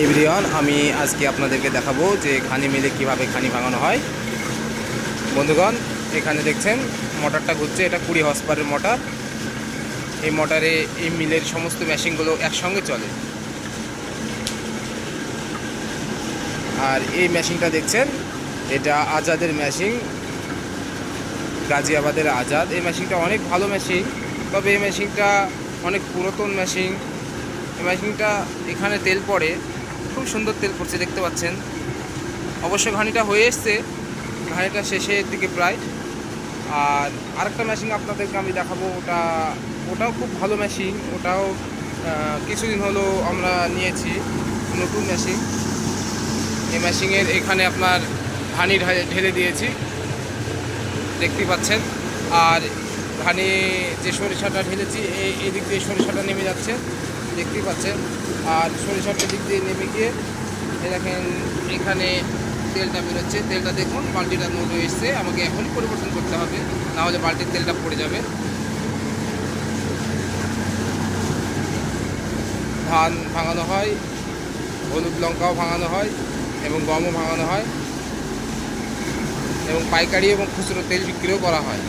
Everyone, আমি আজকে আপনাদেরকে দেখাবো যে ঘানি মিলে কিভাবে ঘানি ভাঙানো হয়। বন্ধুগণ, এখানে দেখছেন মোটরটা ঘুরছে। এটা 20 হর্স পাওয়ারের মোটর। এই মোটরে এই মিলের সমস্ত মেশিনগুলো একসঙ্গে চলে। আর এই মেশিনটা দেখছেন, এটা আজাদের মেশিন, গাজিয়াবাদের আজাদ। এই মেশিনটা অনেক ভালো মেশিন, তবে এই মেশিনটা অনেক পুরাতন মেশিন। এই মেশিনটা এখানে তেল পড়ে, খুব সুন্দর তেল পড়ছে, দেখতে পাচ্ছেন। অবশ্য ঘানিটা হয়ে এসছে, ঘানিটা শেষের দিকে প্রায়। আর আরেকটা মেশিন আপনাদেরকে আমি দেখাবো, ওটাও খুব ভালো মেশিন। ওটাও কিছুদিন হলো আমরা নিয়েছি, নতুন মেশিন। এই মেশিনের এখানে আপনার ঘানি ঢেলে দিয়েছি, দেখতেই পাচ্ছেন। আর ঘানি যে সরিষাটা ঢেলেছি, এই দিক দিয়ে সরিষাটা নেমে যাচ্ছে, দেখতেই পাচ্ছেন। আর সরিষাটার দিক দিয়ে নেমে গিয়ে দেখেন এখানে তেলটা বেরোচ্ছে। তেলটা দেখুন, বালতিটা নড়ে এসছে, আমাকে এখনই পরিবর্তন করতে হবে, নাহলে বালতির তেলটা পড়ে যাবে। ধান ভাঙানো হয়, হলুদ লঙ্কাও ভাঙানো হয়, এবং গমও ভাঙানো হয়, এবং পাইকারি এবং খুচরো তেল বিক্রিও করা হয়।